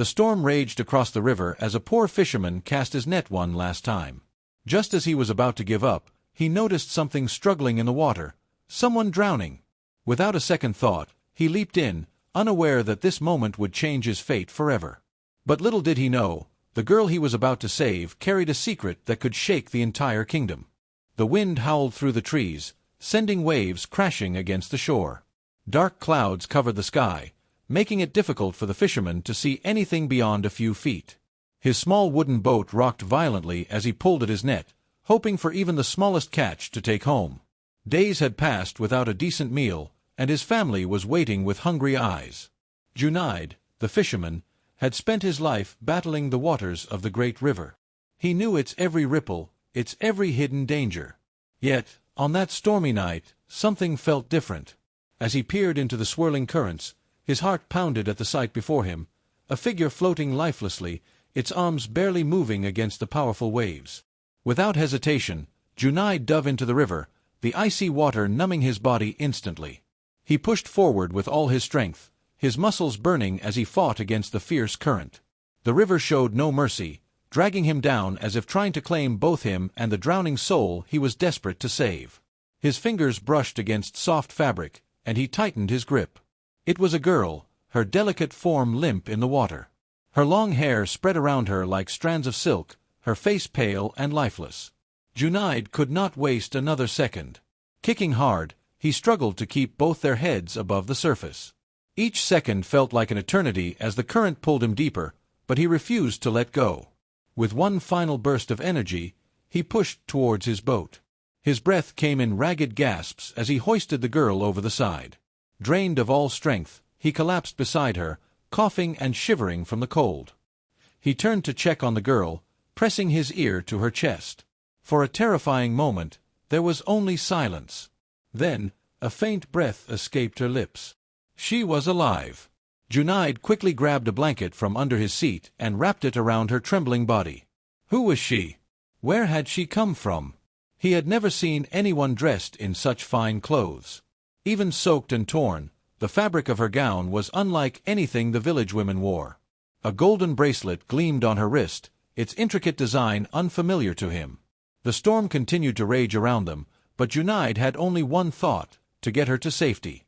The storm raged across the river as a poor fisherman cast his net one last time. Just as he was about to give up, he noticed something struggling in the water, someone drowning. Without a second thought, he leaped in, unaware that this moment would change his fate forever. But little did he know, the girl he was about to save carried a secret that could shake the entire kingdom. The wind howled through the trees, sending waves crashing against the shore. Dark clouds covered the sky, making it difficult for the fisherman to see anything beyond a few feet. His small wooden boat rocked violently as he pulled at his net, hoping for even the smallest catch to take home. Days had passed without a decent meal, and his family was waiting with hungry eyes. Junaid, the fisherman, had spent his life battling the waters of the great river. He knew its every ripple, its every hidden danger. Yet, on that stormy night, something felt different. As he peered into the swirling currents, his heart pounded at the sight before him, a figure floating lifelessly, its arms barely moving against the powerful waves. Without hesitation, Junaid dove into the river, the icy water numbing his body instantly. He pushed forward with all his strength, his muscles burning as he fought against the fierce current. The river showed no mercy, dragging him down as if trying to claim both him and the drowning soul he was desperate to save. His fingers brushed against soft fabric, and he tightened his grip. It was a girl, her delicate form limp in the water. Her long hair spread around her like strands of silk, her face pale and lifeless. Junaid could not waste another second. Kicking hard, he struggled to keep both their heads above the surface. Each second felt like an eternity as the current pulled him deeper, but he refused to let go. With one final burst of energy, he pushed towards his boat. His breath came in ragged gasps as he hoisted the girl over the side. Drained of all strength, he collapsed beside her, coughing and shivering from the cold. He turned to check on the girl, pressing his ear to her chest. For a terrifying moment, there was only silence. Then, a faint breath escaped her lips. She was alive. Junaid quickly grabbed a blanket from under his seat and wrapped it around her trembling body. Who was she? Where had she come from? He had never seen anyone dressed in such fine clothes. Even soaked and torn, the fabric of her gown was unlike anything the village women wore. A golden bracelet gleamed on her wrist, its intricate design unfamiliar to him. The storm continued to rage around them, but Junaid had only one thought, to get her to safety.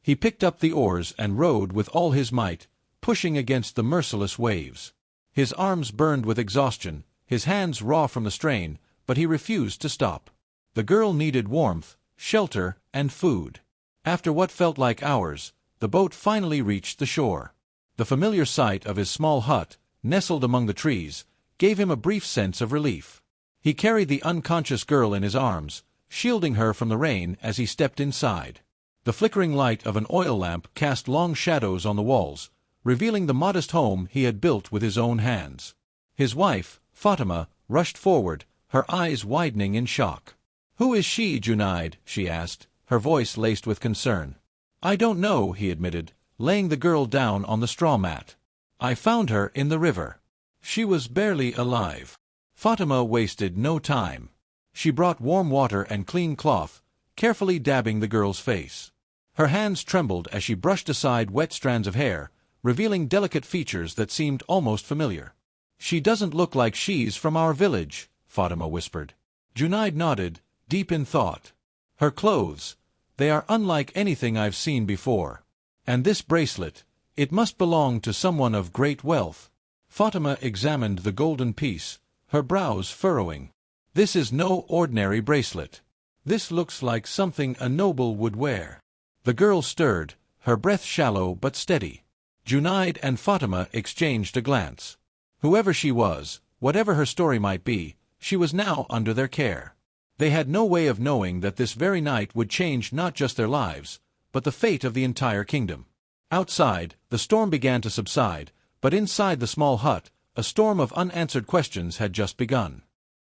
He picked up the oars and rowed with all his might, pushing against the merciless waves. His arms burned with exhaustion, his hands raw from the strain, but he refused to stop. The girl needed warmth, shelter, and food. After what felt like hours, the boat finally reached the shore. The familiar sight of his small hut, nestled among the trees, gave him a brief sense of relief. He carried the unconscious girl in his arms, shielding her from the rain as he stepped inside. The flickering light of an oil lamp cast long shadows on the walls, revealing the modest home he had built with his own hands. His wife, Fatima, rushed forward, her eyes widening in shock. "Who is she, Junaid?" she asked, her voice laced with concern. "I don't know," he admitted, laying the girl down on the straw mat. "I found her in the river. She was barely alive." Fatima wasted no time. She brought warm water and clean cloth, carefully dabbing the girl's face. Her hands trembled as she brushed aside wet strands of hair, revealing delicate features that seemed almost familiar. "She doesn't look like she's from our village," Fatima whispered. Junaid nodded, deep in thought. "Her clothes, they are unlike anything I've seen before. And this bracelet, it must belong to someone of great wealth." Fatima examined the golden piece, her brows furrowing. "This is no ordinary bracelet. This looks like something a noble would wear." The girl stirred, her breath shallow but steady. Junaid and Fatima exchanged a glance. Whoever she was, whatever her story might be, she was now under their care. They had no way of knowing that this very night would change not just their lives, but the fate of the entire kingdom. Outside, the storm began to subside, but inside the small hut, a storm of unanswered questions had just begun.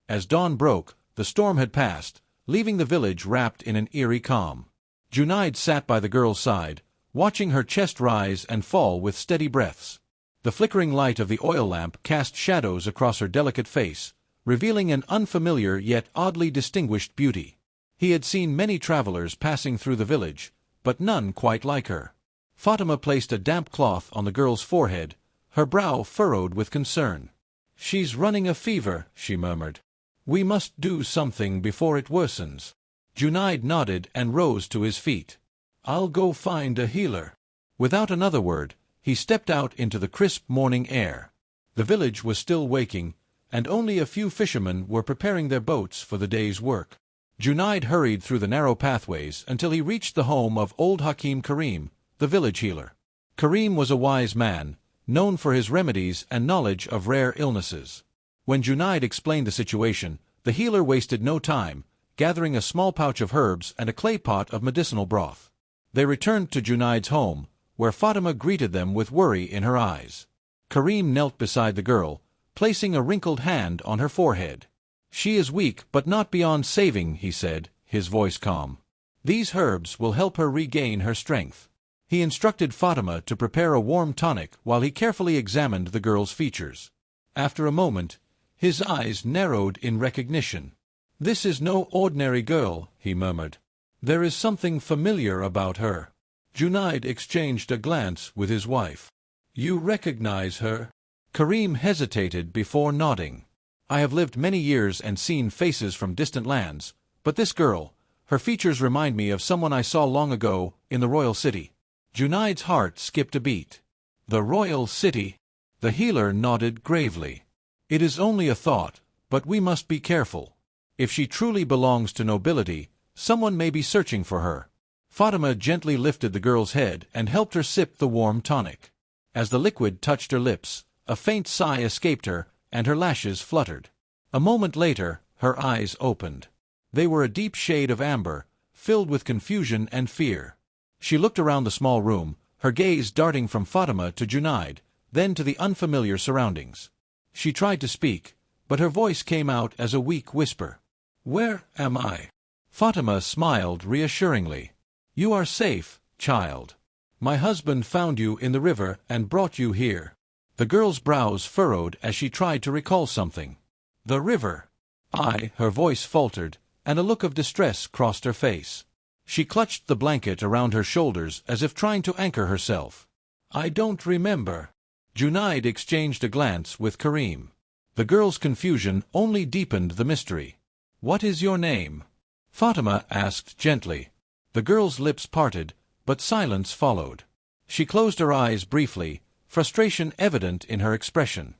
As dawn broke, the storm had passed, leaving the village wrapped in an eerie calm. Junaid sat by the girl's side, watching her chest rise and fall with steady breaths. The flickering light of the oil lamp cast shadows across her delicate face, revealing an unfamiliar yet oddly distinguished beauty. He had seen many travelers passing through the village, but none quite like her. Fatima placed a damp cloth on the girl's forehead, her brow furrowed with concern. "She's running a fever," she murmured. "We must do something before it worsens." Junaid nodded and rose to his feet. "I'll go find a healer." Without another word, he stepped out into the crisp morning air. The village was still waking, and only a few fishermen were preparing their boats for the day's work. Junaid hurried through the narrow pathways until he reached the home of old Hakim Karim, the village healer. Karim was a wise man, known for his remedies and knowledge of rare illnesses. When Junaid explained the situation, the healer wasted no time, gathering a small pouch of herbs and a clay pot of medicinal broth. They returned to Junaid's home, where Fatima greeted them with worry in her eyes. Karim knelt beside the girl, placing a wrinkled hand on her forehead. "She is weak but not beyond saving," he said, his voice calm. "These herbs will help her regain her strength." He instructed Fatima to prepare a warm tonic while he carefully examined the girl's features. After a moment, his eyes narrowed in recognition. "This is no ordinary girl," he murmured. "There is something familiar about her." Junaid exchanged a glance with his wife. "You recognize her?" Karim hesitated before nodding. "I have lived many years and seen faces from distant lands, but this girl, her features remind me of someone I saw long ago in the royal city." Junaid's heart skipped a beat. "The royal city?" The healer nodded gravely. "It is only a thought, but we must be careful. If she truly belongs to nobility, someone may be searching for her." Fatima gently lifted the girl's head and helped her sip the warm tonic. As the liquid touched her lips, a faint sigh escaped her, and her lashes fluttered. A moment later, her eyes opened. They were a deep shade of amber, filled with confusion and fear. She looked around the small room, her gaze darting from Fatima to Junaid, then to the unfamiliar surroundings. She tried to speak, but her voice came out as a weak whisper. "Where am I?" Fatima smiled reassuringly. "You are safe, child. My husband found you in the river and brought you here." The girl's brows furrowed as she tried to recall something. "The river?" Her voice faltered, and a look of distress crossed her face. She clutched the blanket around her shoulders as if trying to anchor herself. "I don't remember." Junaid exchanged a glance with Karim. The girl's confusion only deepened the mystery. "What is your name?" Fatima asked gently. The girl's lips parted, but silence followed. She closed her eyes briefly, frustration evident in her expression.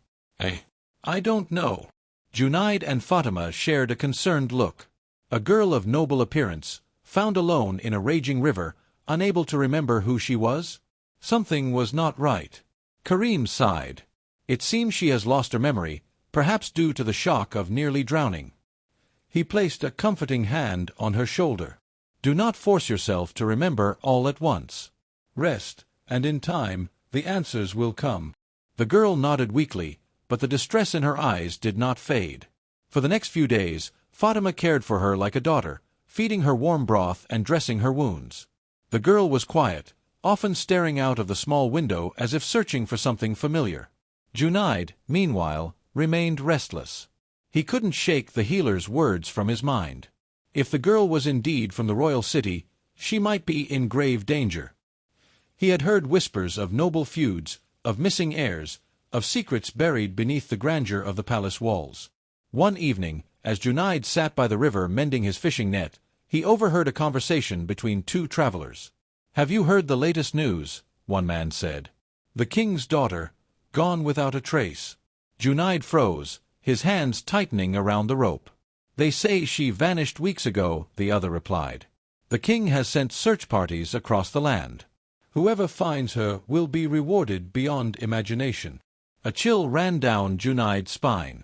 I don't know." Junaid and Fatima shared a concerned look. A girl of noble appearance, found alone in a raging river, unable to remember who she was? Something was not right. Karim sighed. "It seems she has lost her memory, perhaps due to the shock of nearly drowning." He placed a comforting hand on her shoulder. "Do not force yourself to remember all at once. Rest, and in time, the answers will come." The girl nodded weakly, but the distress in her eyes did not fade. For the next few days, Fatima cared for her like a daughter, feeding her warm broth and dressing her wounds. The girl was quiet, often staring out of the small window as if searching for something familiar. Junaid, meanwhile, remained restless. He couldn't shake the healer's words from his mind. If the girl was indeed from the royal city, she might be in grave danger. He had heard whispers of noble feuds, of missing heirs, of secrets buried beneath the grandeur of the palace walls. One evening, as Junaid sat by the river mending his fishing net, he overheard a conversation between two travelers. "Have you heard the latest news?" one man said. "The king's daughter, gone without a trace." Junaid froze, his hands tightening around the rope. "They say she vanished weeks ago," the other replied. "The king has sent search parties across the land. Whoever finds her will be rewarded beyond imagination." A chill ran down Junaid's spine.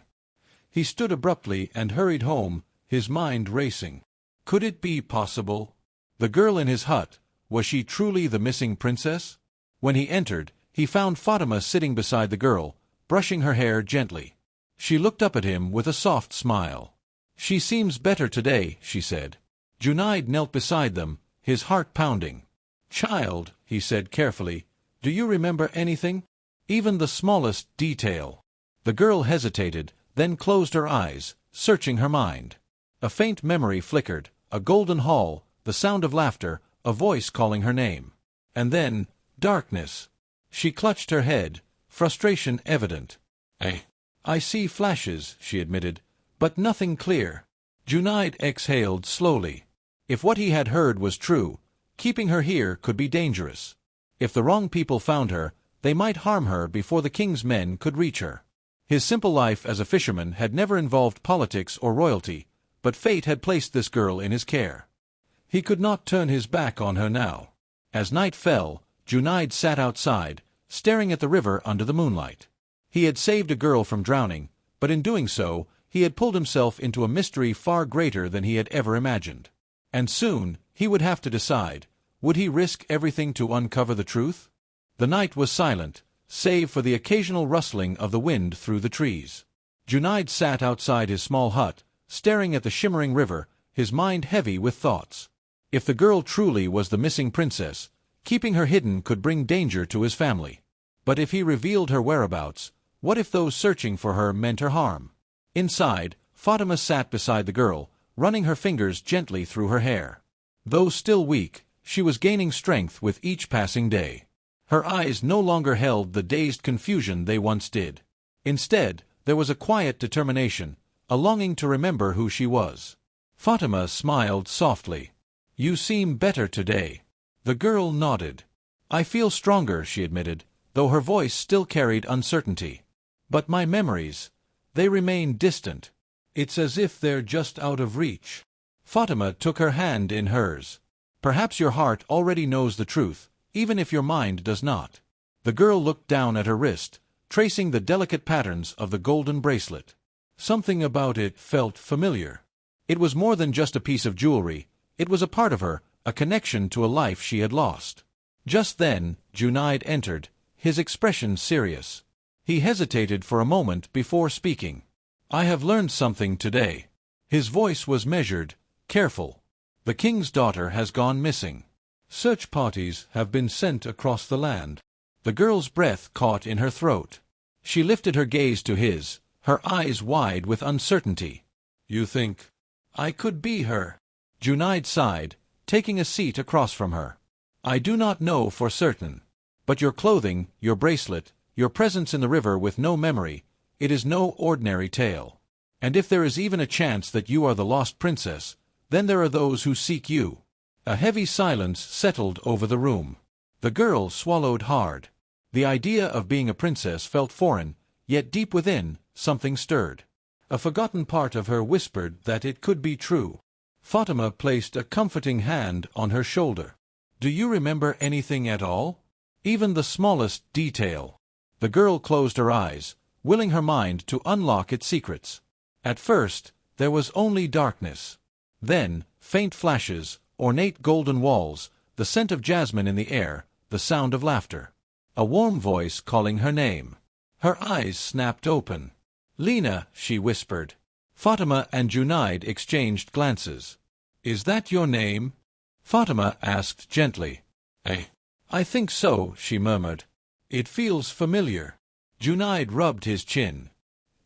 He stood abruptly and hurried home, his mind racing. Could it be possible? The girl in his hut, was she truly the missing princess? When he entered, he found Fatima sitting beside the girl, brushing her hair gently. She looked up at him with a soft smile. "She seems better today," she said. Junaid knelt beside them, his heart pounding. "Child," he said carefully, "do you remember anything? Even the smallest detail?" The girl hesitated, then closed her eyes, searching her mind. A faint memory flickered, a golden hall, the sound of laughter, a voice calling her name. And then, darkness. She clutched her head, frustration evident. I see flashes, she admitted, but nothing clear. Junaid exhaled slowly. If what he had heard was true, keeping her here could be dangerous. If the wrong people found her, they might harm her before the king's men could reach her. His simple life as a fisherman had never involved politics or royalty, but fate had placed this girl in his care. He could not turn his back on her now. As night fell, Junaid sat outside, staring at the river under the moonlight. He had saved a girl from drowning, but in doing so, he had pulled himself into a mystery far greater than he had ever imagined. And soon, he would have to decide, would he risk everything to uncover the truth? The night was silent, save for the occasional rustling of the wind through the trees. Junaid sat outside his small hut, staring at the shimmering river, his mind heavy with thoughts. If the girl truly was the missing princess, keeping her hidden could bring danger to his family. But if he revealed her whereabouts, what if those searching for her meant her harm? Inside, Fatima sat beside the girl, running her fingers gently through her hair. Though still weak, she was gaining strength with each passing day. Her eyes no longer held the dazed confusion they once did. Instead, there was a quiet determination, a longing to remember who she was. Fatima smiled softly. "You seem better today." The girl nodded. "I feel stronger," she admitted, though her voice still carried uncertainty. "But my memories, they remain distant. It's as if they're just out of reach." Fatima took her hand in hers. "Perhaps your heart already knows the truth, even if your mind does not." The girl looked down at her wrist, tracing the delicate patterns of the golden bracelet. Something about it felt familiar. It was more than just a piece of jewelry, it was a part of her, a connection to a life she had lost. Just then, Junaid entered, his expression serious. He hesitated for a moment before speaking. "I have learned something today." His voice was measured, careful. "The king's daughter has gone missing. Search parties have been sent across the land." The girl's breath caught in her throat. She lifted her gaze to his, her eyes wide with uncertainty. "You think I could be her?" Junaid sighed, taking a seat across from her. "I do not know for certain. But your clothing, your bracelet, your presence in the river with no memory, it is no ordinary tale. And if there is even a chance that you are the lost princess, then there are those who seek you." A heavy silence settled over the room. The girl swallowed hard. The idea of being a princess felt foreign, yet deep within, something stirred. A forgotten part of her whispered that it could be true. Fatima placed a comforting hand on her shoulder. "Do you remember anything at all? Even the smallest detail?" The girl closed her eyes, willing her mind to unlock its secrets. At first, there was only darkness. Then, faint flashes, ornate golden walls, the scent of jasmine in the air, the sound of laughter. A warm voice calling her name. Her eyes snapped open. "Lina," she whispered. Fatima and Junaid exchanged glances. "Is that your name?" Fatima asked gently. "I think so," she murmured. "It feels familiar." Junaid rubbed his chin.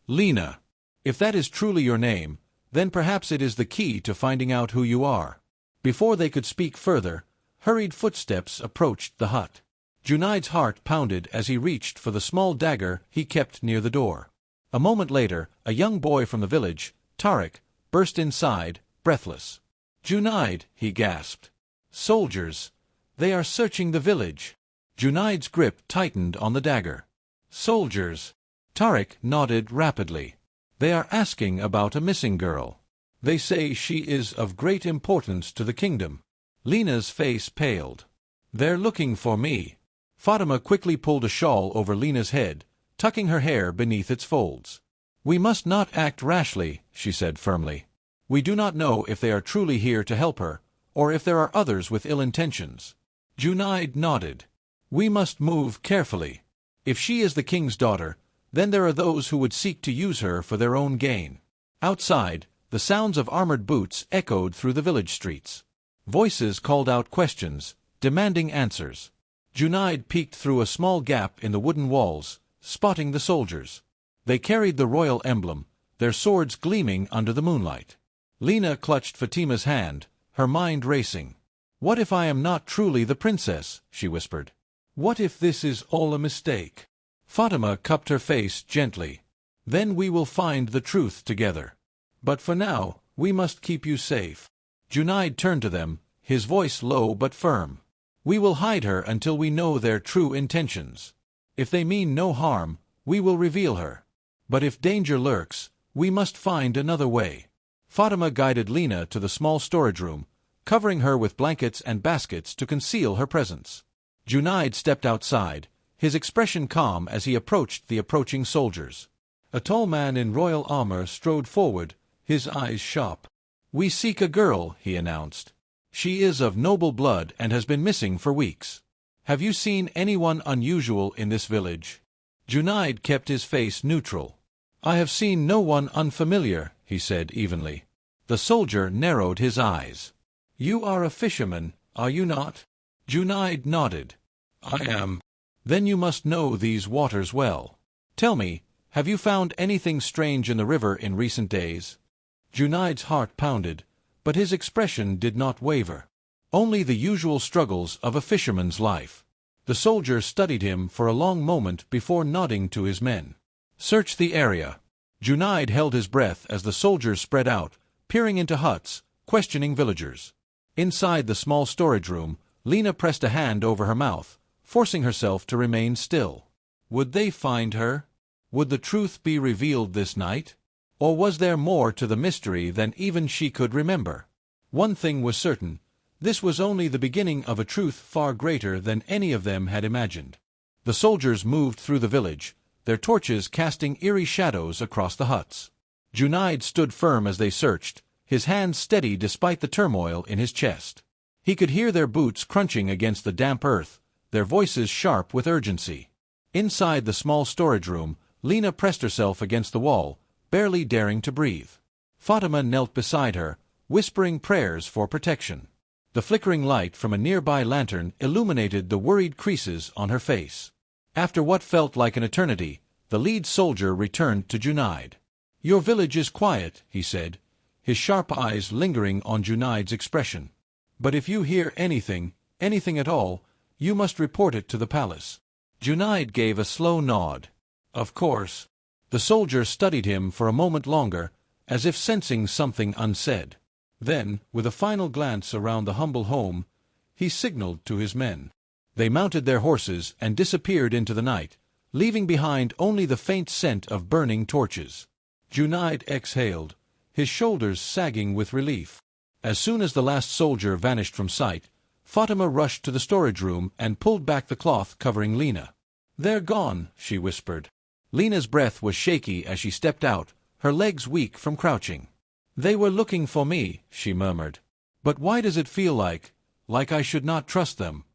"Lina, if that is truly your name, then perhaps it is the key to finding out who you are." Before they could speak further, hurried footsteps approached the hut. Junaid's heart pounded as he reached for the small dagger he kept near the door. A moment later, a young boy from the village, Tariq, burst inside, breathless. "Junaid," he gasped. "Soldiers! They are searching the village." Junaid's grip tightened on the dagger. "Soldiers!" Tariq nodded rapidly. "They are asking about a missing girl. They say she is of great importance to the kingdom." Lina's face paled. "They're looking for me." Fatima quickly pulled a shawl over Lina's head, tucking her hair beneath its folds. "We must not act rashly," she said firmly. "We do not know if they are truly here to help her, or if there are others with ill intentions." Junaid nodded. "We must move carefully. If she is the king's daughter, then there are those who would seek to use her for their own gain." Outside, the sounds of armored boots echoed through the village streets. Voices called out questions, demanding answers. Junaid peeked through a small gap in the wooden walls, spotting the soldiers. They carried the royal emblem, their swords gleaming under the moonlight. Lina clutched Fatima's hand, her mind racing. "What if I am not truly the princess?" she whispered. "What if this is all a mistake?" Fatima cupped her face gently. Then we will find the truth together. But for now, we must keep you safe. Junaid turned to them, his voice low but firm. We will hide her until we know their true intentions. If they mean no harm, we will reveal her. But if danger lurks, we must find another way. Fatima guided Lina to the small storage room, covering her with blankets and baskets to conceal her presence. Junaid stepped outside, his expression calm as he approached the approaching soldiers. A tall man in royal armor strode forward, his eyes sharp. "We seek a girl," he announced. "She is of noble blood and has been missing for weeks. Have you seen anyone unusual in this village?" Junaid kept his face neutral. "I have seen no one unfamiliar," he said evenly. The soldier narrowed his eyes. "You are a fisherman, are you not?" Junaid nodded. "I am." "Then you must know these waters well. Tell me, have you found anything strange in the river in recent days?" Junaid's heart pounded, but his expression did not waver. Only the usual struggles of a fisherman's life. The soldier studied him for a long moment before nodding to his men. "Search the area." Junaid held his breath as the soldiers spread out, peering into huts, questioning villagers. Inside the small storage room, Lina pressed a hand over her mouth, forcing herself to remain still. Would they find her? Would the truth be revealed this night? Or was there more to the mystery than even she could remember? One thing was certain. This was only the beginning of a truth far greater than any of them had imagined. The soldiers moved through the village, their torches casting eerie shadows across the huts. Junaid stood firm as they searched, his hands steady despite the turmoil in his chest. He could hear their boots crunching against the damp earth, their voices sharp with urgency. Inside the small storage room, Lina pressed herself against the wall, barely daring to breathe. Fatima knelt beside her, whispering prayers for protection. The flickering light from a nearby lantern illuminated the worried creases on her face. After what felt like an eternity, the lead soldier returned to Junaid. "Your village is quiet," he said, his sharp eyes lingering on Junaid's expression. "But if you hear anything at all, you must report it to the palace." Junaid gave a slow nod. "Of course." The soldier studied him for a moment longer, as if sensing something unsaid. Then, with a final glance around the humble home, he signaled to his men. They mounted their horses and disappeared into the night, leaving behind only the faint scent of burning torches. Junaid exhaled, his shoulders sagging with relief. As soon as the last soldier vanished from sight, Fatima rushed to the storage room and pulled back the cloth covering Lina. "They're gone," she whispered. Lina's breath was shaky as she stepped out, her legs weak from crouching. "They were looking for me," she murmured. "But why does it feel like I should not trust them?"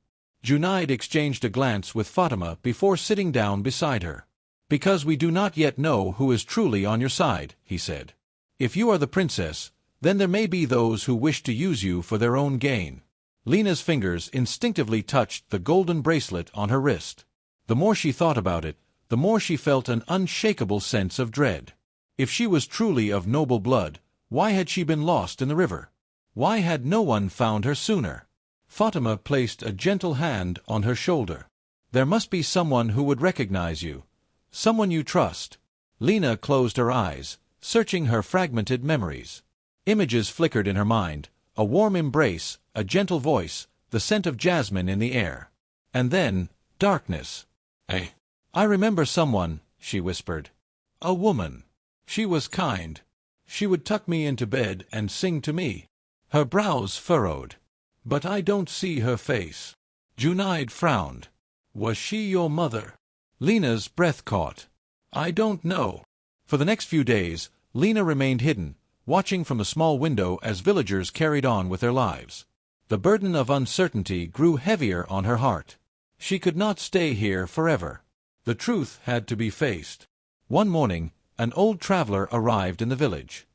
Junaid exchanged a glance with Fatima before sitting down beside her. "Because we do not yet know who is truly on your side," he said. "If you are the princess, then there may be those who wish to use you for their own gain." Lina's fingers instinctively touched the golden bracelet on her wrist. The more she thought about it, the more she felt an unshakable sense of dread. If she was truly of noble blood, why had she been lost in the river? Why had no one found her sooner? Fatima placed a gentle hand on her shoulder. "There must be someone who would recognize you. Someone you trust." Lina closed her eyes, searching her fragmented memories. Images flickered in her mind, a warm embrace, a gentle voice, the scent of jasmine in the air. And then, darkness. "I remember someone," she whispered. "A woman. She was kind. She would tuck me into bed and sing to me." Her brows furrowed. "But I don't see her face." Junaid frowned. "Was she your mother?" Lina's breath caught. "I don't know." For the next few days, Lina remained hidden, watching from a small window as villagers carried on with their lives. The burden of uncertainty grew heavier on her heart. She could not stay here forever. The truth had to be faced. One morning, an old traveler arrived in the village.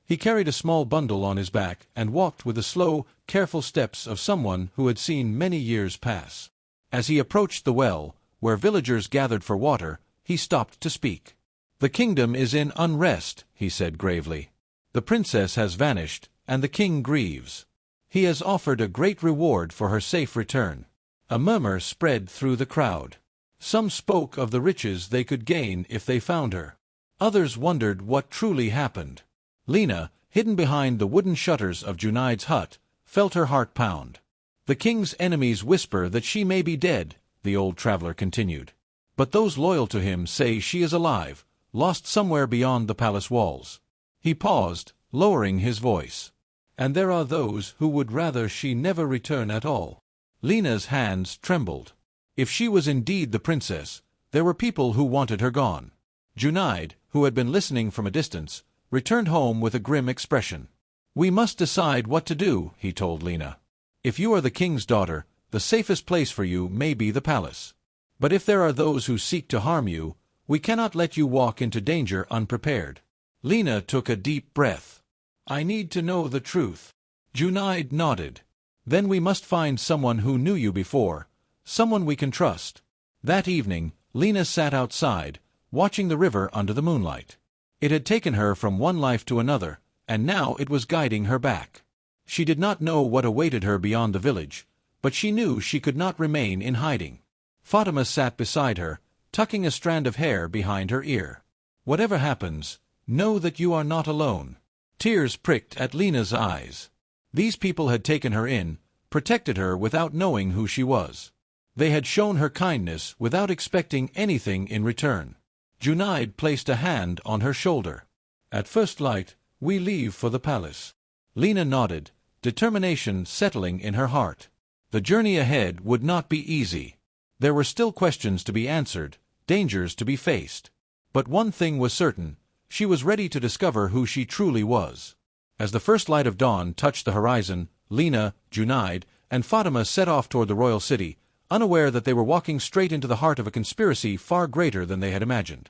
He carried a small bundle on his back and walked with the slow, careful steps of someone who had seen many years pass. As he approached the well, where villagers gathered for water, he stopped to speak. "The kingdom is in unrest," he said gravely. "The princess has vanished, and the king grieves. He has offered a great reward for her safe return." A murmur spread through the crowd. Some spoke of the riches they could gain if they found her. Others wondered what truly happened. Lena, hidden behind the wooden shutters of Junaid's hut, felt her heart pound. "The king's enemies whisper that she may be dead," the old traveler continued. "But those loyal to him say she is alive, lost somewhere beyond the palace walls." He paused, lowering his voice. "And there are those who would rather she never return at all." Lena's hands trembled. If she was indeed the princess, there were people who wanted her gone. Junaid, who had been listening from a distance, returned home with a grim expression. "We must decide what to do," he told Lena. "If you are the king's daughter, the safest place for you may be the palace. But if there are those who seek to harm you, we cannot let you walk into danger unprepared." Lena took a deep breath. "I need to know the truth." Junaid nodded. "Then we must find someone who knew you before, someone we can trust." That evening, Lena sat outside, watching the river under the moonlight. It had taken her from one life to another, and now it was guiding her back. She did not know what awaited her beyond the village, but she knew she could not remain in hiding. Fatima sat beside her, tucking a strand of hair behind her ear. "Whatever happens, know that you are not alone." Tears pricked at Lena's eyes. These people had taken her in, protected her without knowing who she was. They had shown her kindness without expecting anything in return. Junaid placed a hand on her shoulder. "At first light, we leave for the palace." Lena nodded, determination settling in her heart. The journey ahead would not be easy. There were still questions to be answered, dangers to be faced. But one thing was certain, she was ready to discover who she truly was. As the first light of dawn touched the horizon, Lena, Junaid, and Fatima set off toward the royal city, unaware that they were walking straight into the heart of a conspiracy far greater than they had imagined.